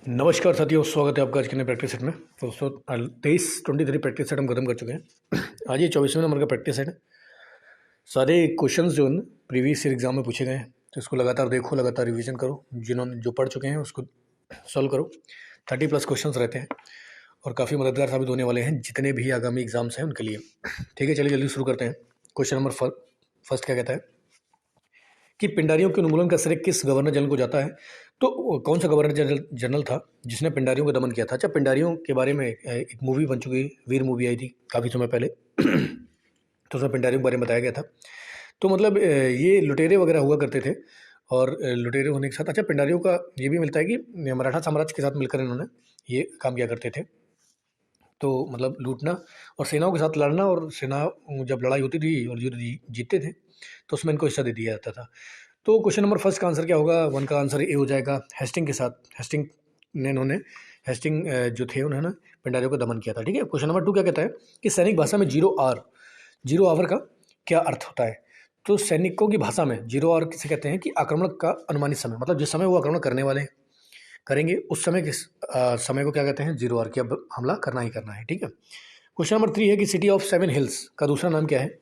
नमस्कार साथियों, स्वागत है आपका आज के नए प्रैक्टिस सेट में। दोस्तों 23-23 प्रैक्टिस सेट हम खत्म कर चुके हैं। आज ये 24वें नंबर का प्रैक्टिस सेट है। सारे क्वेश्चंस जो है प्रीवियस ईयर एग्जाम में पूछे गए हैं, तो इसको लगातार देखो, लगातार रिवीजन करो। जिन्होंने जो पढ़ चुके हैं उसको सॉल्व करो। 30+ क्वेश्चंस रहते हैं और काफ़ी मददगार साबित होने वाले हैं जितने भी आगामी एग्जाम्स हैं उनके लिए। ठीक है, चलिए जल्दी शुरू करते हैं। क्वेश्चन नंबर फर्स्ट क्या कहता है कि पिंडारियों के उन्मूलन का श्रेय किस गवर्नर जनरल को जाता है। तो कौन सा गवर्नर जनरल था जिसने पिंडारियों का दमन किया था। अच्छा, पिंडारियों के बारे में एक मूवी बन चुकी है, वीर मूवी आई थी काफ़ी समय पहले। तो उसमें पिंडारियों के बारे में बताया गया था। तो मतलब ये लुटेरे वगैरह हुआ करते थे और लुटेरे होने के साथ अच्छा पिंडारियों का ये भी मिलता है कि मराठा साम्राज्य के साथ मिलकर इन्होंने ये काम किया करते थे। तो मतलब लूटना और सेनाओं के साथ लड़ना, और सेना जब लड़ाई होती थी और युद्ध जीतते थे तो उसमें इनको हिस्सा दे दिया जाता था। तो क्वेश्चन नंबर फर्स्ट का आंसर क्या होगा? वन का आंसर ए हो जाएगा। हेस्टिंग के साथ, हेस्टिंग जो थे उन्होंने पिंडारियों का दमन किया था। ठीक है। क्वेश्चन नंबर 2 क्या कहता है कि सैनिक भाषा में जीरो आवर का क्या अर्थ होता है। तो सैनिकों की भाषा में जीरो आवर किसे कहते हैं कि आक्रमण का अनुमानित समय, मतलब जिस समय वो आक्रमण करने वाले करेंगे उस समय के समय को क्या कहते हैं? जीरो आवर, कि अब हमला करना ही करना है। ठीक है। क्वेश्चन नंबर 3 है कि सिटी ऑफ 7 हिल्स का दूसरा नाम क्या है।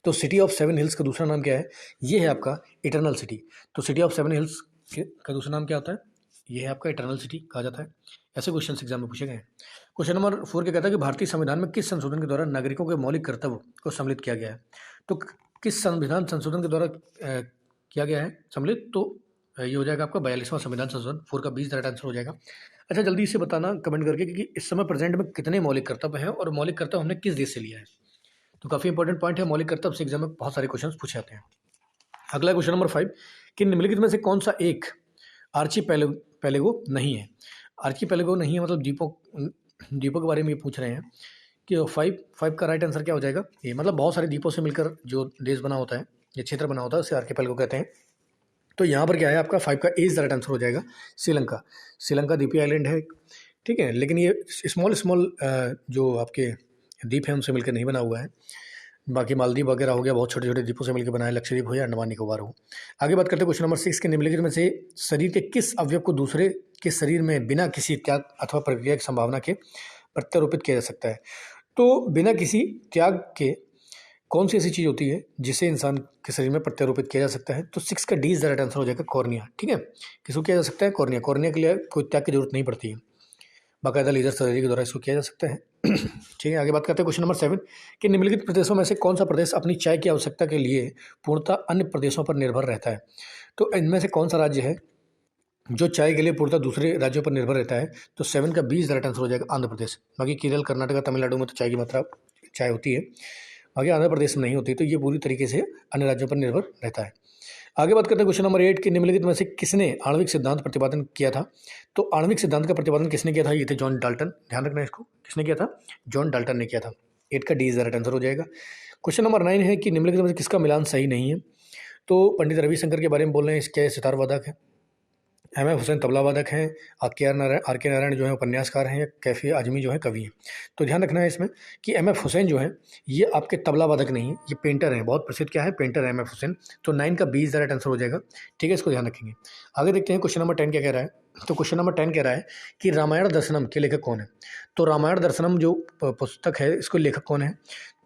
तो सिटी ऑफ 7 हिल्स का दूसरा नाम क्या है? ये है आपका इटरनल सिटी। तो सिटी ऑफ 7 हिल्स का दूसरा नाम क्या होता है? ये है आपका इटरनल सिटी कहा जाता है। ऐसे क्वेश्चन एग्जाम में पूछे गए हैं। क्वेश्चन नंबर 4 क्या कहता है कि भारतीय संविधान में किस संशोधन के द्वारा नागरिकों के मौलिक कर्तव्य को सम्मिलित किया गया है। तो किस संविधान संशोधन के द्वारा किया गया है सम्मिलित? तो ये हो जाएगा आपका 42वां संविधान संशोधन। 4 का 20 राइट आंसर हो जाएगा। अच्छा, जल्दी से बताना कमेंट करके कि इस समय प्रेजेंट में कितने मौलिक कर्तव्य हैं और मौलिक कर्तव्य हमने किस देश से लिया है। तो काफ़ी इंपॉर्टेंट पॉइंट है, मौलिक कर्तव्य से एग्जाम में बहुत सारे क्वेश्चन पूछे जाते हैं। अगला क्वेश्चन नंबर 5 कि निम्नलिखित में से कौन सा एक आर्ची पेलेगो नहीं है। आर्ची पेलेगो नहीं है मतलब द्वीपों के बारे में ये पूछ रहे हैं कि फाइव का राइट आंसर क्या हो जाएगा? ये मतलब बहुत सारे द्वीपों से मिलकर जो देश बना होता है या क्षेत्र बना होता है उसे आर्कीपेलागो कहते हैं। तो यहाँ पर क्या है आपका 5 का ए इज द राइट आंसर हो जाएगा। श्रीलंका द्वीपीय आइलैंड है। ठीक है, लेकिन ये स्मॉल जो आपके द्वीप हैं उनसे मिलकर नहीं बना हुआ है। बाकी मालदीव वगैरह हो गया, बहुत छोटे छोटे द्वीपों से मिलकर बना है। लक्षद्वीप हो या अंडमान निकोबार हो। आगे बात करते हैं क्वेश्चन नंबर 6 के निम्नलिखित में से शरीर के किस अवयव को दूसरे के शरीर में बिना किसी त्याग अथवा प्रक्रिया की संभावना के प्रत्यारोपित किया जा सकता है। तो बिना किसी त्याग के कौन सी ऐसी चीज़ होती है जिसे इंसान के शरीर में प्रत्यारोपित किया जा सकता है? तो 6 का D is the right answer हो जाएगा, कॉर्निया। ठीक है, किसको किया जा सकता है? कॉर्निया के लिए कोई त्याग की जरूरत नहीं पड़ती है, बाकायदा लेजर सर्जरी के द्वारा इसको किया जा सकता है। ठीक है, आगे बात करते हैं क्वेश्चन नंबर 7 कि निम्नलिखित प्रदेशों में से कौन सा प्रदेश अपनी चाय की आवश्यकता के लिए पूर्णतः अन्य प्रदेशों पर निर्भर रहता है। तो इनमें से कौन सा राज्य है जो चाय के लिए पूर्णतः दूसरे राज्यों पर निर्भर रहता है? तो 7 का 20 राइट आंसर हो जाएगा, आंध्र प्रदेश। बाकी केरल, कर्नाटक, तमिलनाडु में तो चाय की मात्रा चाय होती है, बाकी आंध्र प्रदेश में नहीं होती। तो ये पूरी तरीके से अन्य राज्यों पर निर्भर रहता है। आगे बात करते हैं क्वेश्चन नंबर 8 कि निम्नलिखित में से किसने आणविक सिद्धांत प्रतिपादन किया था। तो आणविक सिद्धांत का प्रतिपादन किसने किया था? ये थे जॉन डाल्टन। ध्यान रखना इसको, किसने किया था? जॉन डाल्टन ने किया था। 8 का D is the right answer हो जाएगा। क्वेश्चन नंबर 9 है कि निम्नलिखित में से किसका मिलान सही नहीं है। तो पंडित रविशंकर के बारे में बोल रहे हैं, इसके सितार वादक है। एम एफ हुसैन तबला वादक हैं। आर के नारायण जो है उपन्यासकार हैं। या कैफी आजमी जो है कवि हैं। तो ध्यान रखना है इसमें कि एम एफ हुसैन जो है ये आपके तबला वादक नहीं है, ये पेंटर हैं, बहुत प्रसिद्ध क्या है? पेंटर है एम एफ हुसैन। तो 9 का 20 राइट आंसर हो जाएगा। ठीक है, इसको ध्यान रखेंगे। आगे देखते हैं क्वेश्चन नंबर 10 क्या कह रहा है। तो क्वेश्चन नंबर 10 कह रहा है कि रामायण दर्शनम के लेखक कौन है। तो रामायण दर्शनम जो पुस्तक है इसको लेखक कौन है?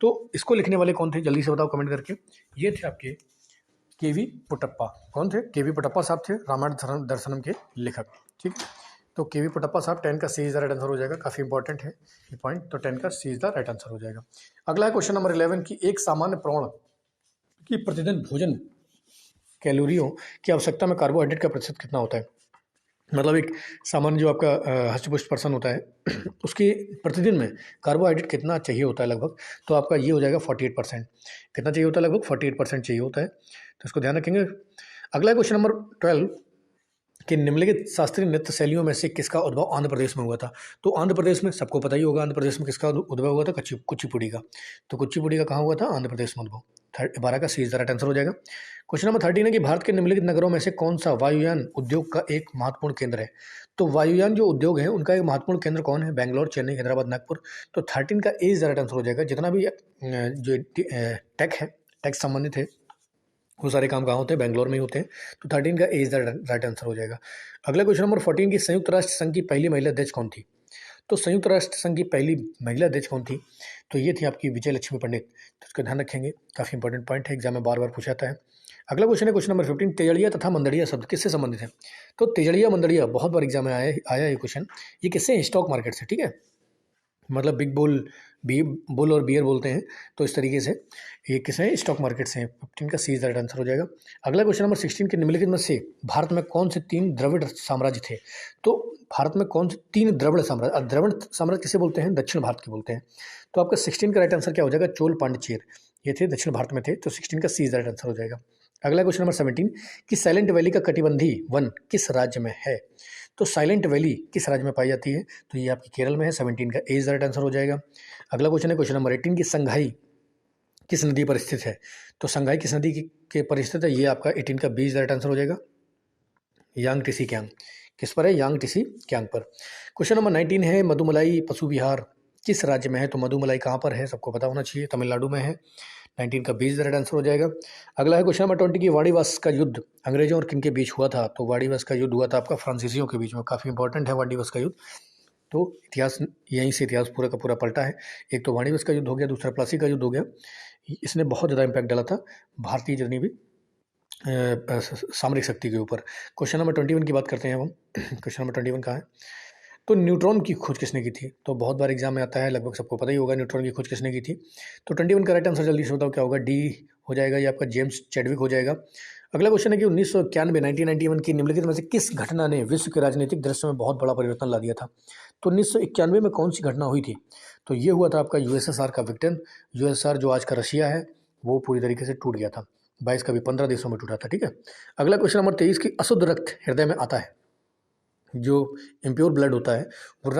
तो इसको लिखने वाले कौन थे? जल्दी से बताओ कमेंट करके। ये थे आपके केवी पुटप्पा। कौन थे? केवी पुटप्पा साहब थे रामायण दर्शनम के लेखक। ठीक, तो केवी पुटप्पा साहब। 10 का सी इज द राइट आंसर हो जाएगा। काफ़ी इंपॉर्टेंट है ये पॉइंट। तो 10 का सी इज द राइट आंसर हो जाएगा। अगला है क्वेश्चन नंबर 11 की एक सामान्य प्राण की प्रतिदिन भोजन कैलोरियों की आवश्यकता में कार्बोहाइड्रेट का प्रतिशत कितना होता है। मतलब एक सामान्य जो आपका हष्टपुष्ट पर्सन होता है उसकी प्रतिदिन में कार्बोहाइड्रेट कितना चाहिए होता है लगभग। तो आपका ये हो जाएगा 48%। कितना चाहिए होता है? लगभग 48% चाहिए होता है। तो इसको ध्यान रखेंगे। अगला क्वेश्चन नंबर 12 कि निम्नलिखित शास्त्रीय नृत्य शैलियों में से किसका उद्भव आंध्र प्रदेश में हुआ था। तो आंध्र प्रदेश में सबको पता ही होगा, आंध्र प्रदेश में किसका उद्भव हुआ था? कुचिपुड़ी का। तो कुचिपुड़ी का कहाँ हुआ था? आंध्र प्रदेश में उद्भव। 12 का सी इज द राइट आंसर हो जाएगा। क्वेश्चन नंबर 13 है कि भारत के निम्नलिखित नगरों में से कौन सा वायुयान उद्योग का एक महत्वपूर्ण केंद्र है। तो वायुयान जो उद्योग है उनका एक महत्वपूर्ण केंद्र कौन है? बेंगलोर, चेन्नई, हैदराबाद, नागपुर। तो 13 का ए इज द राइट आंसर हो जाएगा। जितना भी जो टेक है, टेक संबंधित है, वो सारे काम कहाँ होते हैं? बेंगलोर में ही होते हैं। तो 13 का ए इज द राइट आंसर हो जाएगा। अगला क्वेश्चन नंबर 14 की संयुक्त राष्ट्र संघ की पहली महिला अध्यक्ष कौन थी? तो संयुक्त राष्ट्र संघ की पहली महिला अध्यक्ष कौन थी? तो ये थी आपकी विजय लक्ष्मी पंडित। तो इसका ध्यान रखेंगे, काफ़ी इंपॉर्टेंट पॉइंट है, एग्जाम में बार बार पूछा जाता है। अगला क्वेश्चन है क्वेश्चन नंबर 15, तेजड़िया तथा मंदड़िया शब्द किससे संबंधित है? तो तेजड़िया मंदड़िया बहुत बार एग्जाम में आया ये क्वेश्चन। ये किससे? स्टॉक मार्केट से, ठीक है। मतलब बिग बुल और बियर बोलते हैं, तो इस तरीके से ये किसे? स्टॉक मार्केट से। 15 का सी इज द राइट आंसर हो जाएगा। अगला क्वेश्चन नंबर 16 के निम्नलिखित में से भारत में कौन से 3 द्रविड़ साम्राज्य थे? तो भारत में कौन से 3 द्रविड़ साम्राज्य? द्रविड़ साम्राज्य किसे बोलते हैं? दक्षिण भारत के बोलते हैं। तो आपका 16 का राइट आंसर क्या हो जाएगा? चोल पांड्यचेर, ये थे दक्षिण भारत में थे। तो 16 का सी इज द राइट आंसर हो जाएगा। अगला क्वेश्चन नंबर 17 कि साइलेंट वैली का कटिबंधी वन किस राज्य में है? तो साइलेंट वैली किस राज्य में पाई जाती है? तो ये आपकी केरल में है। 17 का ए इज द राइट आंसर हो जाएगा। अगला क्वेश्चन है क्वेश्चन नंबर 18 की संघाई किस नदी पर स्थित है? तो संघाई किस नदी के पर स्थित है? ये आपका 18 का B is the right answer हो जाएगा। यांग टिसी क्यांग किस पर है? यांग टिसी क्यांग पर। क्वेश्चन नंबर 19 है मधुमलाई पशु विहार किस राज्य में है? तो मधुमलाई कहाँ पर है? सबको पता होना चाहिए, तमिलनाडु में है। 19 का 20 राइट आंसर हो जाएगा। अगला है क्वेश्चन नंबर 20 की वाणीवास का युद्ध अंग्रेजों और किन के बीच हुआ था? तो वाणीवास का युद्ध हुआ था आपका फ्रांसीसियों के बीच में। काफ़ी इंपॉर्टेंट है वाणीवास का युद्ध। तो इतिहास, यहीं से इतिहास पूरा का पूरा पलटा है। एक तो वाणीवास का युद्ध हो गया, दूसरा प्लासी का युद्ध हो गया। इसने बहुत ज़्यादा इम्पैक्ट डाला था भारतीय जितनी भी सामरिक शक्ति के ऊपर। क्वेश्चन नंबर 21 की बात करते हैं हम। क्वेश्चन नंबर 21 कहाँ है? तो न्यूट्रॉन की खोज किसने की थी? तो बहुत बार एग्जाम में आता है, लगभग सबको पता ही होगा न्यूट्रॉन की खोज किसने की थी। तो 21 का राइट आंसर जल्दी से बताओ क्या होगा? डी हो जाएगा, ये आपका जेम्स चैडविक हो जाएगा। अगला क्वेश्चन है कि 1991 की निम्नलिखित में से किस घटना ने विश्व के राजनीतिक दृश्य में बहुत बड़ा परिवर्तन ला दिया था? तो 1991 में कौन सी घटना हुई थी? तो ये हुआ था आपका यूएसएसआर का विघटन। यूएसएसआर जो आज का रशिया है वो पूरी तरीके से टूट गया था। 22 का भी 15 देशों में टूटा था, ठीक है। अगला क्वेश्चन नंबर 23 की अशुद्ध रक्त हृदय में आता है। जो इम्प्योर ब्लड होता है वो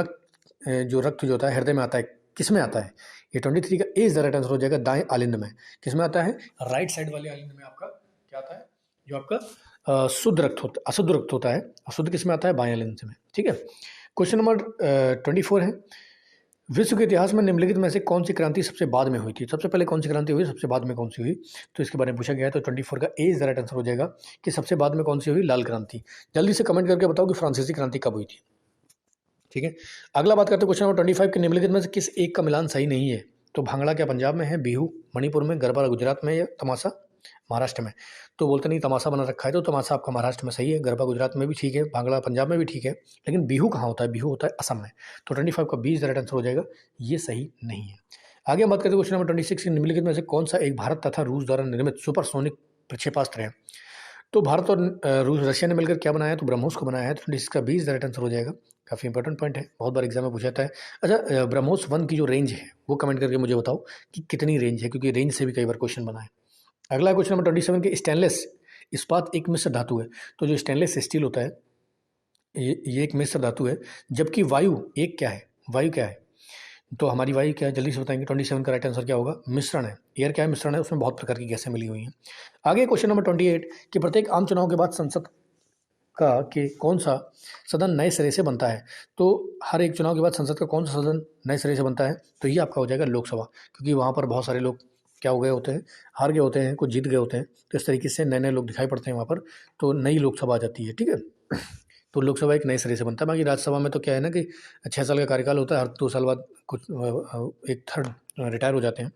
जो रक्त जो होता है हृदय में आता है, किस में आता है? ये 23 का ए इज द राइट आंसर हो जाएगा, दाएं आलिंद में। किस में आता है? राइट साइड वाले आलिंद में आपका क्या आता है? जो आपका शुद्ध रक्त होता, अशुद्ध रक्त होता है, अशुद्ध किस में आता है? बाएं आलिंद में, ठीक है। क्वेश्चन नंबर 24 है विश्व के इतिहास में निम्नलिखित में से कौन सी क्रांति सबसे बाद में हुई थी? सबसे पहले कौन सी क्रांति हुई, सबसे बाद में कौन सी हुई? तो इसके बारे में पूछा गया है। तो 24 का ए इज द राइट आंसर हो जाएगा कि सबसे बाद में कौन सी हुई? लाल क्रांति। जल्दी से कमेंट करके बताओ कि फ्रांसीसी क्रांति कब हुई थी, ठीक है। अगला बात करते हैं क्वेश्चन नंबर 25 के निम्नलिखित में से किस एक का मिलान सही नहीं है? तो भांगड़ा क्या पंजाब में है, बिहू मणिपुर में, गरबा गुजरात में या तमाशा महाराष्ट्र में? तो बोलते नहीं तमाशा बना रखा है, तो तमाशा आपका महाराष्ट्र में सही है, गरबा गुजरात में भी ठीक है, भांगड़ा पंजाब में भी ठीक है, लेकिन बिहू कहाँ होता है? बिहू होता है असम में। तो 25 का 20 राइट आंसर हो जाएगा, ये सही नहीं है। आगे हम बात करते हैं क्वेश्चन नंबर 26 के निम्नलिखित में से कौन सा एक भारत तथा रूस द्वारा निर्मित सुपरसोनिक प्रक्षेपास्त्र है? तो भारत और रूस रशिया ने मिलकर क्या बनाया है? तो ब्रह्मोस को बनाया है। तो इसका 20 राइट आंसर हो जाएगा। काफ़ी इंपॉर्टेंट पॉइंट है, बहुत बार एग्जाम में पूछा जाता है। अच्छा, ब्रह्मोस 1 की जो रेंज है वो कमेंट करके मुझे बताओ कि कितनी रेंज है, क्योंकि रेंज से भी कई बार क्वेश्चन बना है। अगला क्वेश्चन नंबर 27 के स्टेनलेस इस्पात एक मिश्र धातु है। तो जो स्टेनलेस स्टील होता है ये एक मिश्र धातु है, जबकि वायु एक क्या है? वायु क्या है? तो हमारी वायु क्या है? जल्दी से बताएंगे। 27 का राइट आंसर क्या होगा? मिश्रण है। एयर क्या है? मिश्रण है, उसमें बहुत प्रकार की गैसें मिली हुई हैं। आगे क्वेश्चन नंबर 28 कि प्रत्येक आम चुनाव के बाद संसद का कि कौन सा सदन नए सिरे से बनता है? तो हर एक चुनाव के बाद संसद का कौन सा सदन नए सिरे से बनता है? तो ये आपका हो जाएगा लोकसभा, क्योंकि वहाँ पर बहुत सारे लोग क्या हो गए होते हैं, हार गए होते हैं, कुछ जीत गए होते हैं, तो इस तरीके से नए नए लोग दिखाई पड़ते हैं वहाँ पर, तो नई लोकसभा आ जाती है, ठीक है। तो लोकसभा एक नए सिरे से बनता है। बाकी राज्यसभा में तो क्या है ना कि 6 साल का कार्यकाल होता है, हर 2 साल बाद कुछ एक थर्ड रिटायर हो जाते हैं।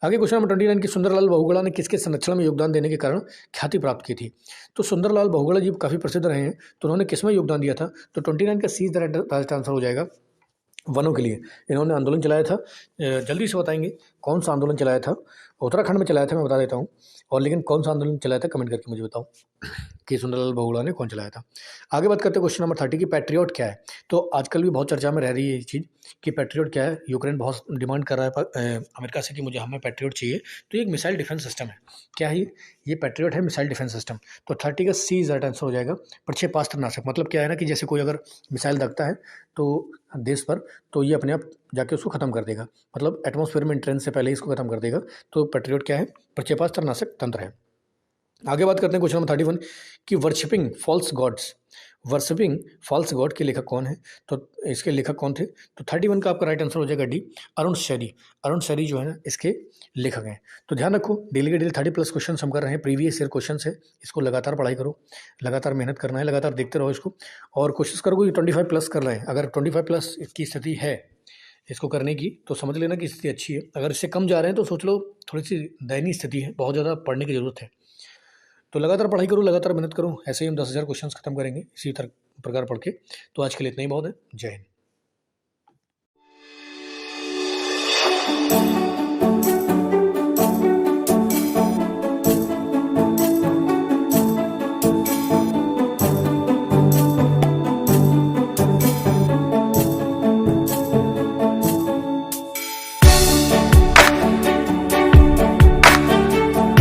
आगे क्वेश्चन नंबर 29 की सुंदरलाल बहुगुणा ने किसके संरक्षण में योगदान देने के कारण ख्याति प्राप्त की थी? तो सुंदरलाल बहुगुणा जी काफ़ी प्रसिद्ध रहे हैं, तो उन्होंने किस में योगदान दिया था? तो 29 का सी राइट आंसर हो जाएगा, वनों के लिए इन्होंने आंदोलन चलाया था। जल्दी से बताएंगे कौन सा आंदोलन चलाया था? उत्तराखंड में चलाया था, मैं बता देता हूँ, और लेकिन कौन सा आंदोलन चलाया था कमेंट करके मुझे बताओ कि सुंदरलाल बहुगुणा ने कौन चलाया था। आगे बात करते हैं क्वेश्चन नंबर 30 की पैट्रियट क्या है? तो आजकल भी बहुत चर्चा में रह रही है ये चीज़ कि पैट्रियट क्या है। यूक्रेन बहुत डिमांड कर रहा है अमेरिका से कि मुझे हमें पैट्रियट चाहिए। तो ये एक मिसाइल डिफेंस सिस्टम है। क्या है ये पैट्रियट है, मिसाइल डिफेंस सिस्टम। तो 30 का सी राइट आंसर हो जाएगा। प्रक्षेपास्त्र नाशक मतलब क्या है ना कि जैसे कोई अगर मिसाइल दागता है तो देश पर, तो ये अपने आप जाके उसको ख़त्म कर देगा, मतलब एटमॉस्फेयर में एंट्रेंस से पहले ही इसको खत्म कर देगा। तो पैट्रियट क्या है? प्रक्षेपास्त्र नाशक तंत्र है। आगे बात करते हैं क्वेश्चन नंबर 31 कि worshipping false gods worshipping false god के लेखक कौन है? तो इसके लेखक कौन थे? तो 31 का आपका राइट आंसर हो जाएगा डी, अरुण शैरी। अरुण शैरी जो है ना इसके लेखक हैं। तो ध्यान रखो, डेली के डेली 30+ क्वेश्चन हम कर रहे हैं, प्रीवियस ईयर क्वेश्चन है। इसको लगातार पढ़ाई करो, लगातार मेहनत करना है, लगातार देखते रहो इसको, और कोशिश करो कि 25+ कर रहे हैं। अगर 25+ की स्थिति है इसको करने की, तो समझ लेना कि स्थिति अच्छी है। अगर इससे कम जा रहे हैं तो सोच लो थोड़ी सी दयनीय स्थिति है, बहुत ज़्यादा पढ़ने की ज़रूरत है। तो लगातार पढ़ाई करो, लगातार मेहनत करो, ऐसे ही हम 10,000 क्वेश्चन खत्म करेंगे इसी प्रकार पढ़ के। तो आज के लिए इतना ही बहुत है। जय हिंद।